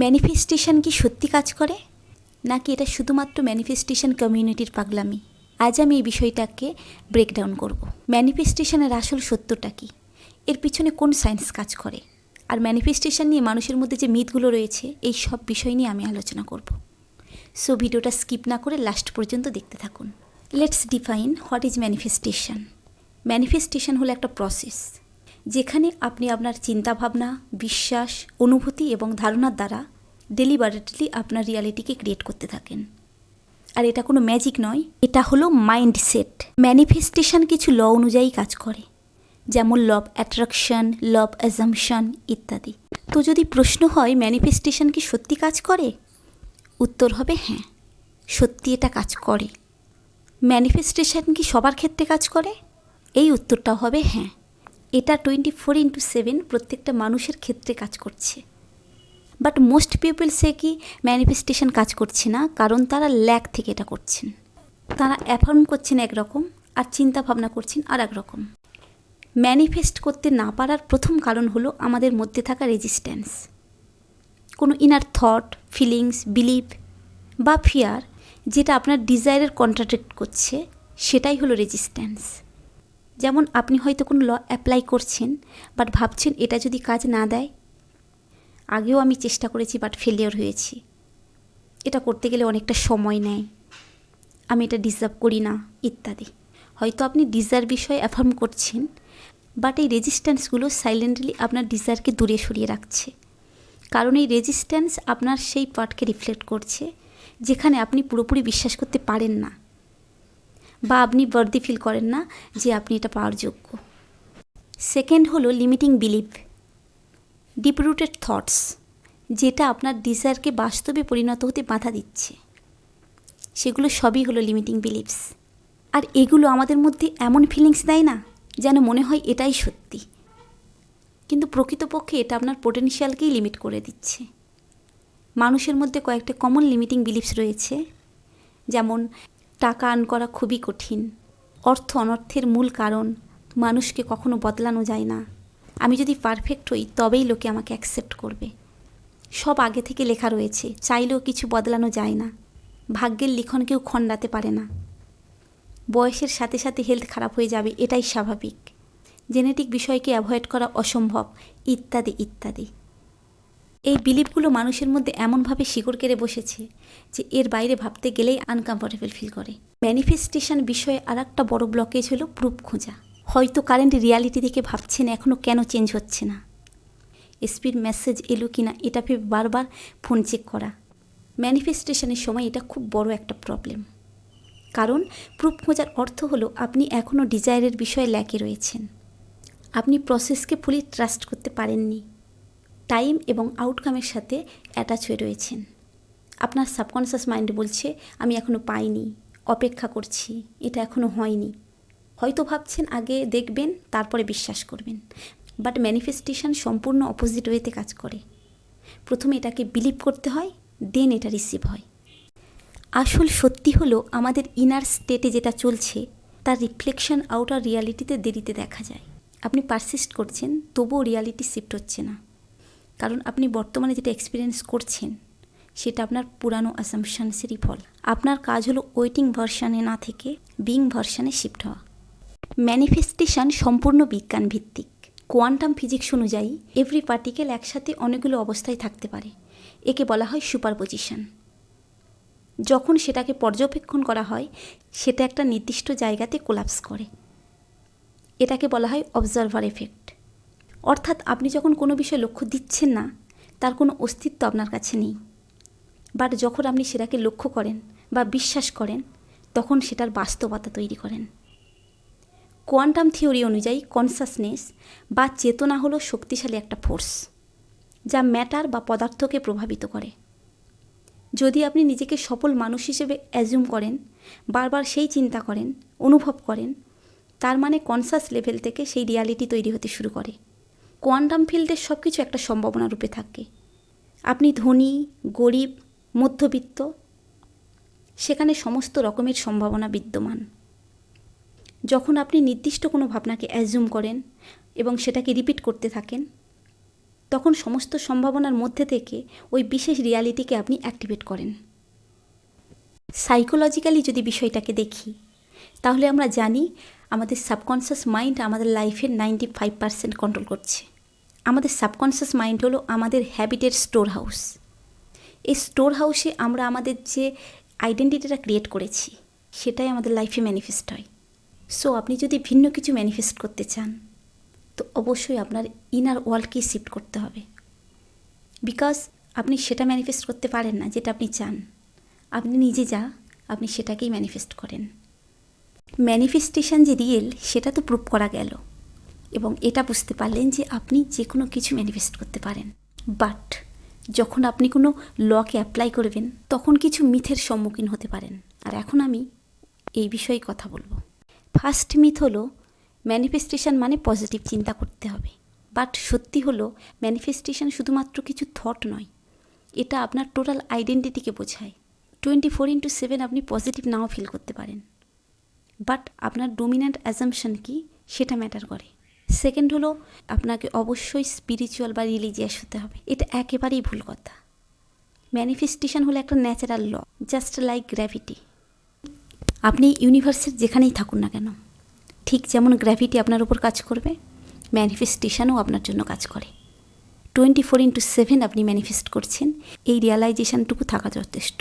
Manifestation কি সত্যি কাজ করে, নাকি এটা শুধুমাত্র ম্যানিফেস্টেশন কমিউনিটির পাগলামি? আজ আমি এই বিষয়টাকে ব্রেকডাউন করব। ম্যানিফেস্টেশনের আসল সত্যটা কী, এর পিছনে কোন সায়েন্স কাজ করে, আর ম্যানিফেস্টেশন নিয়ে মানুষের মধ্যে যে মিথগুলো রয়েছে, এই সব বিষয় নিয়ে আমি আলোচনা করব। সো ভিডিওটা স্কিপ না করে লাস্ট পর্যন্ত দেখতে থাকুন। Let's define what is manifestation. Manifestation হলো একটা প্রসেস যেখানে আপনি আপনার চিন্তাভাবনা, বিশ্বাস, অনুভূতি এবং ধারণার দ্বারা ডেলিবারেটলি আপনার রিয়ালিটিকে ক্রিয়েট করতে থাকেন। আর এটা কোনো ম্যাজিক নয়, এটা হলো মাইন্ডসেট। ম্যানিফেস্টেশন কিছু ল অনুযায়ী কাজ করে, যেমন law of attraction, law of assumption ইত্যাদি। তো যদি প্রশ্ন হয় ম্যানিফেস্টেশন কি সত্যি কাজ করে, উত্তর হবে হ্যাঁ, সত্যি এটা কাজ করে। ম্যানিফেস্টেশন কি সবার ক্ষেত্রে কাজ করে? এই উত্তরটাও হবে হ্যাঁ, এটা 24/7 প্রত্যেকটা মানুষের ক্ষেত্রে কাজ করছে। বাট মোস্ট পিপল সে কি ম্যানিফেস্টেশন কাজ করছে না, কারণ তারা ল্যাক থেকে এটা করছেন। তারা অ্যাফার্ম করছেন একরকম, আর চিন্তা ভাবনা করছেন আর একরকম। ম্যানিফেস্ট করতে না পারার প্রথম কারণ হলো আমাদের মধ্যে থাকা রেজিস্ট্যান্স। কোনো ইনার থট, ফিলিংস, বিলিভ বা ফিয়ার যেটা আপনার ডিজায়ারের কন্ট্রাডিক্ট করছে, সেটাই হলো রেজিস্ট্যান্স। যেমন আপনি হয়তো কোনো ল অ্যাপ্লাই করছেন, বাট ভাবছেন এটা যদি কাজ না দেয়, আগেও আমি চেষ্টা করেছি বাট ফেলিওর হয়েছি, এটা করতে গেলে অনেকটা সময় নেয়, আমি এটা ডিজার্ভ করি না ইত্যাদি। হয়তো আপনি ডিজায়ার বিষয়ে অ্যাফার্ম করছেন, বাট এই রেজিস্ট্যান্সগুলো সাইলেন্টলি আপনার ডিজায়ারকে দূরে সরিয়ে রাখছে। কারণ এই রেজিস্ট্যান্স আপনার সেই পার্টকে রিফ্লেক্ট করছে যেখানে আপনি পুরোপুরি বিশ্বাস করতে পারেন না, বা আপনি বর্দি ফিল করেন না যে আপনি এটা পাওয়ার যোগ্য। সেকেন্ড হলো limiting believe, deep rooted thoughts, যেটা আপনার ডিজায়ারকে বাস্তবে পরিণত হতে বাধা দিচ্ছে। সেগুলো সবই হলো লিমিটিং বিলিভস। আর এগুলো আমাদের মধ্যে এমন ফিলিংস দেয় না যেন মনে হয় এটাই সত্যি, কিন্তু প্রকৃতপক্ষে এটা আপনার পোটেনশিয়ালকেই লিমিট করে দিচ্ছে। মানুষের মধ্যে কয়েকটা কমন লিমিটিং বিলিভস রয়েছে, যেমন টাকা আর্ন করা খুবই কঠিন, অর্থ অনর্থের মূল কারণ, মানুষকে কখনো বদলানো যায় না, আমি যদি পারফেক্ট হই তবেই লোকে আমাকে অ্যাকসেপ্ট করবে, সব আগে থেকে লেখা রয়েছে, চাইলেও কিছু বদলানো যায় না, ভাগ্যের লিখন কেউ খণ্ডাতে পারে না, বয়সের সাথে সাথে হেলথ খারাপ হয়ে যাবে, এটাই স্বাভাবিক, জেনেটিক বিষয়কে অ্যাভয়েড করা অসম্ভব ইত্যাদি ইত্যাদি। এই বিলিভগুলো মানুষের মধ্যে এমনভাবে শিকড় কেড়ে বসেছে যে এর বাইরে ভাবতে গেলেই আনকমফোর্টেবল ফিল করে। ম্যানিফেস্টেশন বিষয়ে আর একটা বড় ব্লকেজ হলো প্রুফ খোঁজা। হয়তো কারেন্ট রিয়ালিটি দেখে ভাবছেন এখনও কেন চেঞ্জ হচ্ছে না, স্পিড মেসেজ এলো কি না এটা ভেবে বারবার ফোন চেক করা। ম্যানিফেস্টেশনের সময় এটা খুব বড় একটা প্রবলেম, কারণ প্রুফ খোঁজার অর্থ হলো আপনি এখনও ডিজায়ারের বিষয়ে ল্যাকে রয়েছেন, আপনি প্রসেসকে ফুলি ট্রাস্ট করতে পারেননি, টাইম এবং আউটকামের সাথে অ্যাটাচ হয়ে রয়েছেন। আপনার সাবকনশিয়াস মাইন্ড বলছে আমি এখনও পাইনি, অপেক্ষা করছি, এটা এখনও হয়নি। হয়তো ভাবছেন আগে দেখবেন তারপরে বিশ্বাস করবেন, বাট ম্যানিফেস্টেশন সম্পূর্ণ অপোজিট ওয়েতে কাজ করে। প্রথমে এটাকে বিলিভ করতে হয়, দেন এটা রিসিভ হয়। আসল সত্যি হলো আমাদের ইনার স্টেটে যেটা চলছে তার রিফ্লেকশন আউটার রিয়ালিটিতে দেরিতে দেখা যায়। আপনি পারসিস্ট করছেন, তবুও রিয়ালিটি শিফট হচ্ছে না, কারণ আপনি বর্তমানে যেটা এক্সপিরিয়েন্স করছেন সেটা আপনার পুরানো অ্যাসাম্পশনসেরই ফল। আপনার কাজ হলো ওয়েটিং ভার্সানে না থেকে বিং ভার্সানে শিফট হওয়া। ম্যানিফেস্টেশন সম্পূর্ণ বিজ্ঞান ভিত্তিক। কোয়ান্টাম ফিজিক্স অনুযায়ী এভরি পার্টিকেল একসাথে অনেকগুলো অবস্থায় থাকতে পারে, একে বলা হয় সুপারপজিশন। যখন সেটাকে পর্যবেক্ষণ করা হয় সেটা একটা নির্দিষ্ট জায়গাতে কোলাপস করে, এটাকে বলা হয় অবজারভার এফেক্ট। অর্থাৎ আপনি যখন কোনো বিষয়ে লক্ষ্য দিচ্ছেন না, তার কোনো অস্তিত্ব আপনার কাছে নেই, বাট যখন আপনি সেটাকে লক্ষ্য করেন বা বিশ্বাস করেন, তখন সেটার বাস্তবতা তৈরি করেন। কোয়ান্টাম থিওরি অনুযায়ী কনসাসনেস বা চেতনা হলো শক্তিশালী একটা ফোর্স, যা ম্যাটার বা পদার্থকে প্রভাবিত করে। যদি আপনি নিজেকে সফল মানুষ হিসেবে অ্যাজিউম করেন, বারবার সেই চিন্তা করেন, অনুভব করেন, তার মানে কনসাস লেভেল থেকে সেই রিয়ালিটি তৈরি হতে শুরু করে। কোয়ান্টাম ফিল্ডের সব কিছু একটা সম্ভাবনা রূপে থাকে। আপনি ধনী, গরিব, মধ্যবিত্ত, সেখানে সমস্ত রকমের সম্ভাবনা বিদ্যমান। যখন আপনি নির্দিষ্ট কোনো ভাবনাকে অ্যাজিউম করেন এবং সেটাকে রিপিট করতে থাকেন, তখন সমস্ত সম্ভাবনার মধ্যে থেকে ওই বিশেষ রিয়ালিটিকে আপনি অ্যাক্টিভেট করেন। সাইকোলজিক্যালি যদি বিষয়টাকে দেখি, তাহলে আমরা জানি আমাদের সাবকনশিয়াস মাইন্ড আমাদের লাইফের 95% কন্ট্রোল করছে। আমাদের সাবকনশিয়াস মাইন্ড হলো আমাদের হ্যাবিটের স্টোর হাউস। এই স্টোর হাউসে আমরা আমাদের যে আইডেন্টিটিটা ক্রিয়েট করেছি সেটাই আমাদের লাইফে ম্যানিফেস্ট হয়। সো আপনি যদি ভিন্ন কিছু ম্যানিফেস্ট করতে চান, তো অবশ্যই আপনার ইনার ওয়ার্ল্ডকে শিফট করতে হবে। বিকজ আপনি সেটা ম্যানিফেস্ট করতে পারেন না যেটা আপনি চান। আপনি নিজে যা, আপনি সেটাকেই ম্যানিফেস্ট করেন। ম্যানিফেস্টেশন যে রিয়েল সেটা তো প্রুভ করা গেল, এবং এটা বুঝতে পারলেন যে আপনি যে কোনো কিছু ম্যানিফেস্ট করতে পারেন। বাট যখন আপনি কোনো লকে অ্যাপ্লাই করবেন, তখন কিছু মিথের সম্মুখীন হতে পারেন। আর এখন আমি এই বিষয়ে কথা বলবো। ফার্স্ট মিথ হলো ম্যানিফেস্টেশন মানে পজিটিভ চিন্তা করতে হবে। বাট সত্যি হলো ম্যানিফেস্টেশন শুধুমাত্র কিছু থট নয়, এটা আপনার টোটাল আইডেন্টিটিকে বোঝায়। 24/7 আপনি পজিটিভ নাও ফিল করতে পারেন, বাট আপনার ডোমিন্যান্ট অ্যাজাম্পশন কি সেটা ম্যাটার করে। সেকেন্ড হলো আপনাকে অবশ্যই স্পিরিচুয়াল বা রিলিজিয়াস হতে হবে। এটা একেবারেই ভুল কথা। ম্যানিফেস্টেশন হলো একটা ন্যাচারাল ল, জাস্ট লাইক গ্র্যাভিটি। আপনি ইউনিভার্সের যেখানেই থাকুন না কেন, ঠিক যেমন গ্র্যাভিটি আপনার উপর কাজ করবে, ম্যানিফেস্টেশনও আপনার জন্য কাজ করে। 24/7 আপনি ম্যানিফেস্ট করছেন, এই রিয়ালাইজেশনটুকু থাকা যথেষ্ট।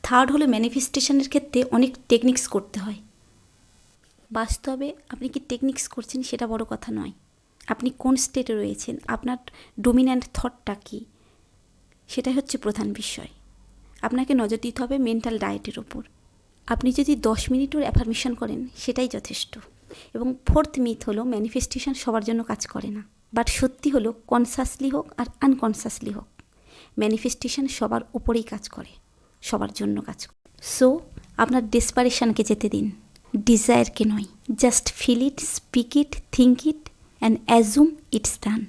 থার্ড হলো ম্যানিফেস্টেশনের ক্ষেত্রে অনেক টেকনিক্স করতে হয়। বাস্তবে আপনি কি টেকনিক্স করছেন সেটা বড় কথা নয়, আপনি কোন স্টেটে রয়েছেন, আপনার ডোমিন্যান্ট থটটা কী, সেটাই হচ্ছে প্রধান বিষয়। আপনাকে নজর দিতে হবে মেন্টাল ডায়েটের ওপর। আপনি যদি 10 মিনিটও অ্যাফার্মেশন করেন সেটাই যথেষ্ট। এবং ফোর্থ মিথ হলো ম্যানিফেস্টেশন সবার জন্য কাজ করে না। বাট সত্যি হলো কনসাসলি হোক আর আনকনসাসলি হোক, ম্যানিফেস্টেশন সবার উপরেই কাজ করে, সবার জন্য কাজ করে। সো আপনার ডেসপারেশনকে যেতে দিন, ডিজায়ারকে নয়। Just feel it, speak it, think it and assume it's done.